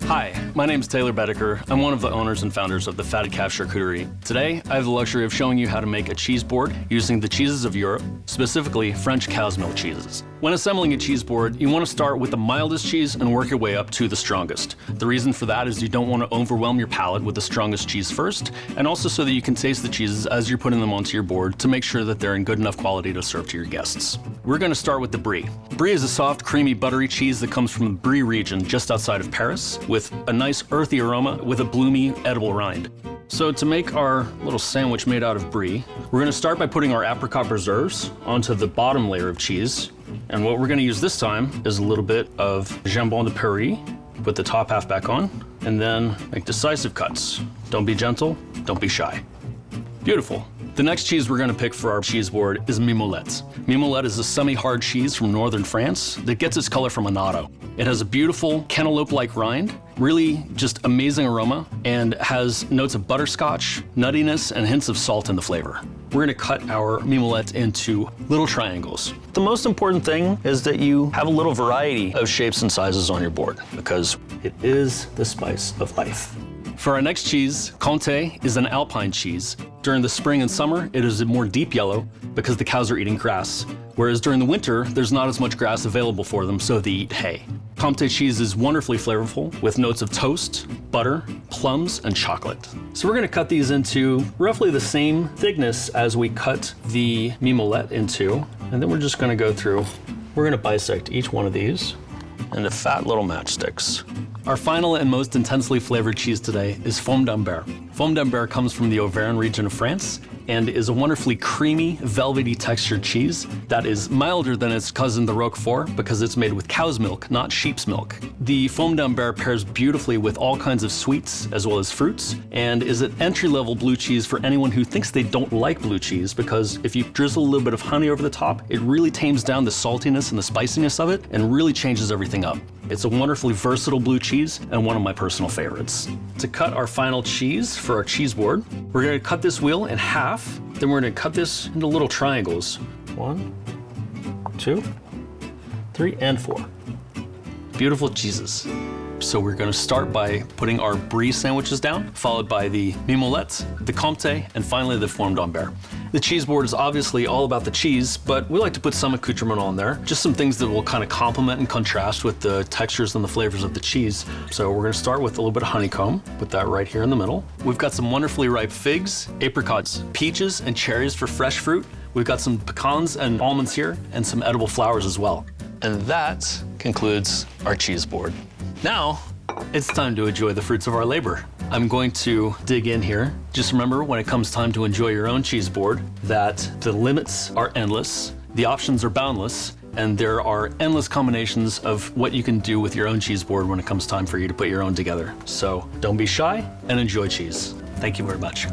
Hi, my name is Taylor Boetticher. I'm one of the owners and founders of the Fatted Calf Charcuterie. Today, I have the luxury of showing you how to make a cheese board using the cheeses of Europe, specifically French cow's milk cheeses. When assembling a cheese board, you want to start with the mildest cheese and work your way up to the strongest. The reason for that is you don't want to overwhelm your palate with the strongest cheese first, and also so that you can taste the cheeses as you're putting them onto your board to make sure that they're in good enough quality to serve to your guests. We're going to start with the Brie. Brie is a soft, creamy, buttery cheese that comes from the Brie region just outside of Paris, with a nice earthy aroma with a bloomy, edible rind. So to make our little sandwich made out of Brie, we're going to start by putting our apricot preserves onto the bottom layer of cheese. And what we're going to use this time is a little bit of jambon de Paris. Put the top half back on, and then make decisive cuts. Don't be gentle, don't be shy. Beautiful. The next cheese we're going to pick for our cheese board is Mimolette. Mimolette is a semi-hard cheese from northern France that gets its color from annatto. It has a beautiful cantaloupe-like rind, really just amazing aroma, and has notes of butterscotch, nuttiness, and hints of salt in the flavor. We're going to cut our Mimolette into little triangles. The most important thing is that you have a little variety of shapes and sizes on your board, because it is the spice of life. For our next cheese, Comté is an alpine cheese. During the spring and summer, it is a more deep yellow because the cows are eating grass, whereas during the winter, there's not as much grass available for them, so they eat hay. Comté cheese is wonderfully flavorful with notes of toast, butter, plums, and chocolate. So we're gonna cut these into roughly the same thickness as we cut the Mimolette into, and then we're just gonna go through, we're gonna bisect each one of these into fat little matchsticks. Our final and most intensely flavored cheese today is Fourme d'Ambert. Fourme d'Ambert comes from the Auvergne region of France and is a wonderfully creamy, velvety textured cheese that is milder than its cousin, the Roquefort, because it's made with cow's milk, not sheep's milk. The Fourme d'Ambert pairs beautifully with all kinds of sweets as well as fruits, and is an entry-level blue cheese for anyone who thinks they don't like blue cheese, because if you drizzle a little bit of honey over the top, it really tames down the saltiness and the spiciness of it and really changes everything up. It's a wonderfully versatile blue cheese and one of my personal favorites. To cut our final cheese for our cheese board, we're going to cut this wheel in half, then we're going to cut this into little triangles. 1, 2, 3, and 4. Beautiful cheeses. So we're going to start by putting our Brie sandwiches down, followed by the Mimolette, the Comté, and finally the Fourme d'Ambert. The cheese board is obviously all about the cheese, but we like to put some accoutrement on there, just some things that will kind of complement and contrast with the textures and the flavors of the cheese. So we're going to start with a little bit of honeycomb, put that right here in the middle. We've got some wonderfully ripe figs, apricots, peaches, and cherries for fresh fruit. We've got some pecans and almonds here, and some edible flowers as well. And that concludes our cheese board. Now, it's time to enjoy the fruits of our labor. I'm going to dig in here. Just remember, when it comes time to enjoy your own cheese board, that the limits are endless, the options are boundless, and there are endless combinations of what you can do with your own cheese board when it comes time for you to put your own together. So don't be shy and enjoy cheese. Thank you very much.